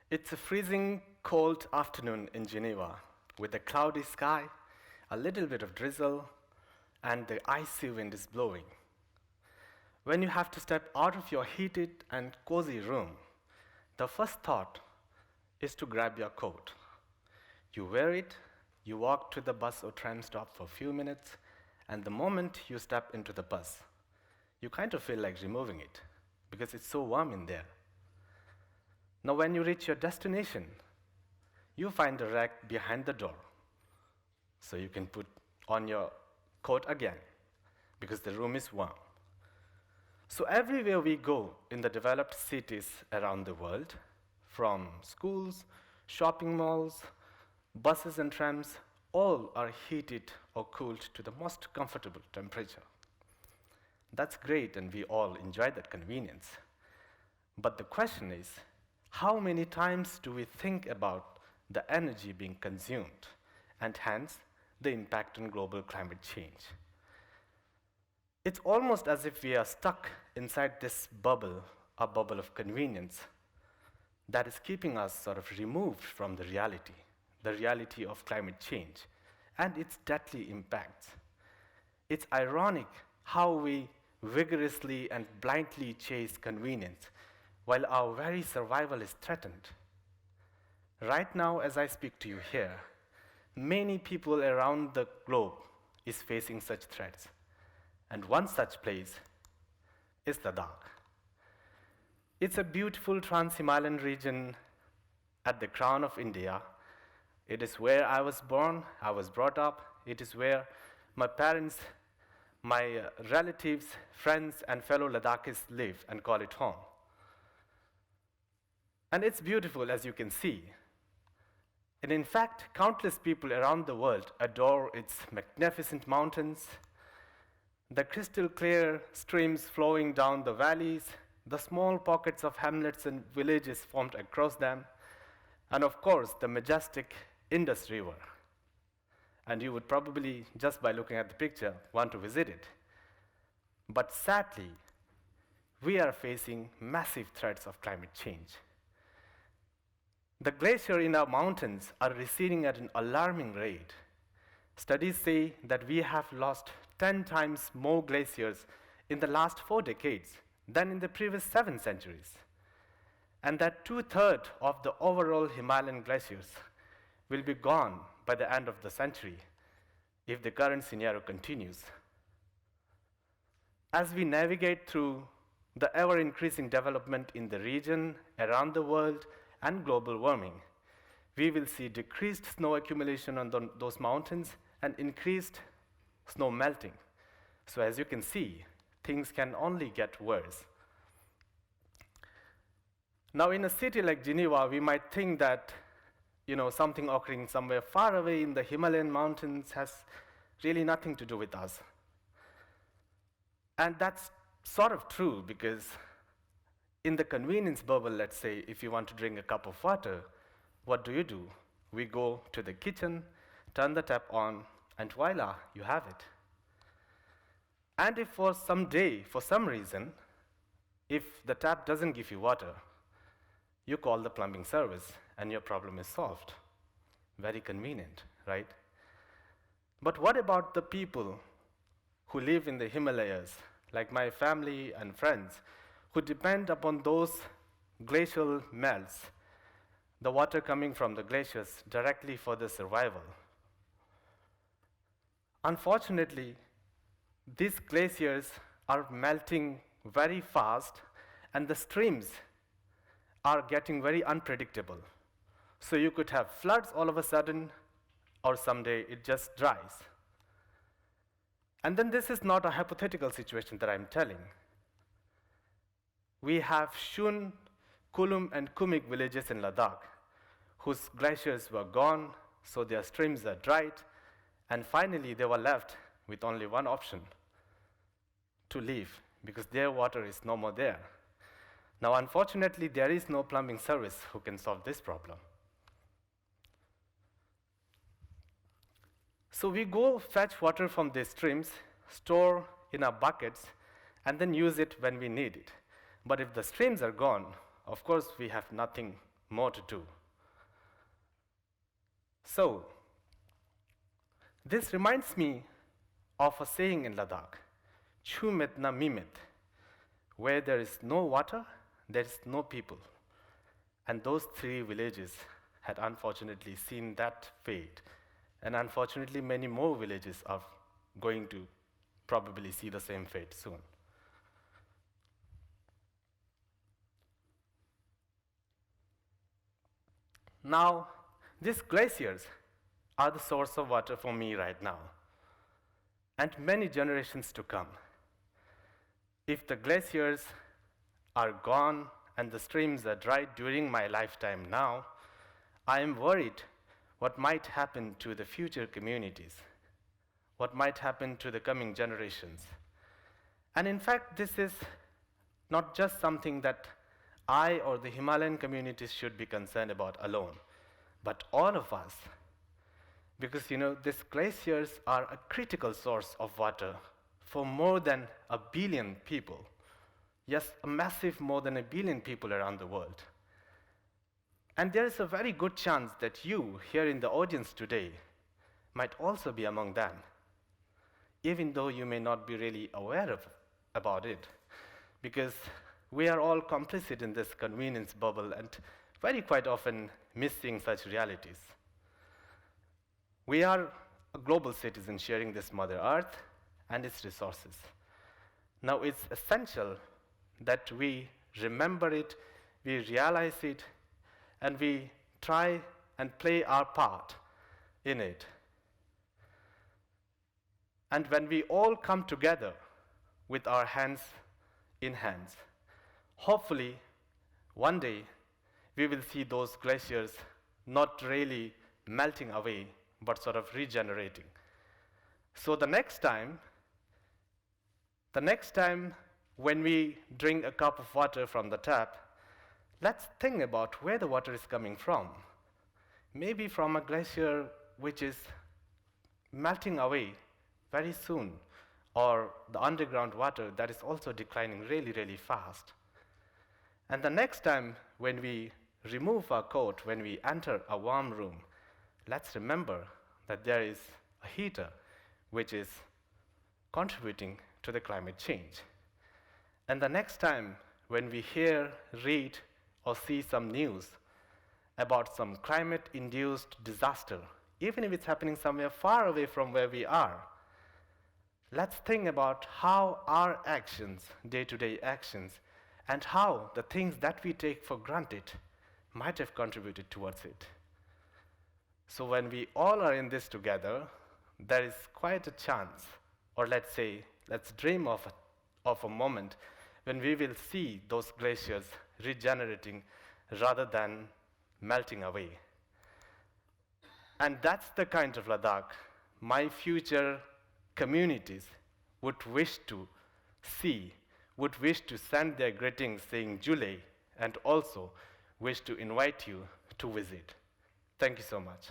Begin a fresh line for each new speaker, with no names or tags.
It's a freezing cold afternoon in Geneva with a cloudy sky, a little bit of drizzle, and the icy wind is blowing. When you have to step out of your heated and cozy room, the first thought is to grab your coat. You wear it, you walk to the bus or tram stop for a few minutes, and the moment you step into the bus, you kind of feel like removing it because it's so warm in there. Now, when you reach your destination, you find a rack behind the door, so you can put on your coat again because the room is warm. So, everywhere we go in the developed cities around the world, from schools, shopping malls, buses, and trams, all are heated or cooled to the most comfortable temperature. That's great, and we all enjoy that convenience. But the question is, how many times do we think about the energy being consumed, and hence the impact on global climate change? It's almost as if we are stuck inside this bubble, a bubble of convenience, that is keeping us sort of removed from the reality of climate change and its deadly impacts. It's ironic how we vigorously and blindly chase convenience while our very survival is threatened. Right now, as I speak to you here, many people around the globe is facing such threats. And one such place is Ladakh. It's a beautiful trans-Himalayan region at the crown of India. It is where I was born, I was brought up. It is where my parents, my relatives, friends, and fellow Ladakhis live and call it home. And it's beautiful, as you can see. And in fact, countless people around the world adore its magnificent mountains, the crystal clear streams flowing down the valleys, the small pockets of hamlets and villages formed across them, and of course, the majestic Indus River. And you would probably, just by looking at the picture, want to visit it. But sadly, we are facing massive threats of climate change. The glaciers in our mountains are receding at an alarming rate. Studies say that we have lost 10 times more glaciers in the last 4 decades than in the previous 7 centuries, and that 2/3 of the overall Himalayan glaciers will be gone by the end of the century if the current scenario continues. As we navigate through the ever-increasing development in the region, around the world, and global warming, we will see decreased snow accumulation on those mountains and increased snow melting. So as you can see, things can only get worse. Now, in a city like Geneva, we might think that something occurring somewhere far away in the Himalayan mountains has really nothing to do with us. And that's sort of true because in the convenience bubble, let's say, if you want to drink a cup of water, what do? We go to the kitchen, turn the tap on, and voila, you have it. And if for some reason, if the tap doesn't give you water, you call the plumbing service and your problem is solved. Very convenient, right? But what about the people who live in the Himalayas, like my family and friends, who depend upon those glacial melts, the water coming from the glaciers, directly for their survival? Unfortunately, these glaciers are melting very fast, and the streams are getting very unpredictable. So you could have floods all of a sudden, or someday it just dries. And then this is not a hypothetical situation that I'm telling. We have Shun, Kulum, and Kumik villages in Ladakh, whose glaciers were gone, so their streams are dried, and finally they were left with only one option: to leave, because their water is no more there. Now, unfortunately, there is no plumbing service who can solve this problem. So we go fetch water from these streams, store in our buckets, and then use it when we need it. But if the streams are gone, of course, we have nothing more to do. So, this reminds me of a saying in Ladakh, Chumit na mimit, where there is no water, there is no people. And those three villages had unfortunately seen that fate. And unfortunately, many more villages are going to probably see the same fate soon. Now, these glaciers are the source of water for me right now, and many generations to come. If the glaciers are gone and the streams are dried during my lifetime now, I am worried what might happen to the future communities, what might happen to the coming generations. And in fact, this is not just something that I or the Himalayan communities should be concerned about alone, but all of us. Because these glaciers are a critical source of water for more than 1 billion people. Yes, a massive more than 1 billion people around the world. And there is a very good chance that you, here in the audience today, might also be among them, even though you may not be really aware about it, because we are all complicit in this convenience bubble and very quite often missing such realities. We are a global citizen sharing this Mother Earth and its resources. Now it's essential that we remember it, we realize it, and we try and play our part in it. And when we all come together with our hands in hands, hopefully one day we will see those glaciers not really melting away, but sort of regenerating. So the next time when we drink a cup of water from the tap, let's think about where the water is coming from. Maybe from a glacier which is melting away very soon, or the underground water that is also declining really, really fast. And the next time when we remove our coat, when we enter a warm room, let's remember that there is a heater which is contributing to the climate change. And the next time when we hear, read, or see some news about some climate-induced disaster, even if it's happening somewhere far away from where we are, let's think about how our actions, day-to-day actions, and how the things that we take for granted might have contributed towards it. So when we all are in this together, there is quite a chance, or let's dream of a moment when we will see those glaciers regenerating rather than melting away. And that's the kind of Ladakh my future communities would wish to see, would wish to send their greetings saying Jule, and also wish to invite you to visit. Thank you so much.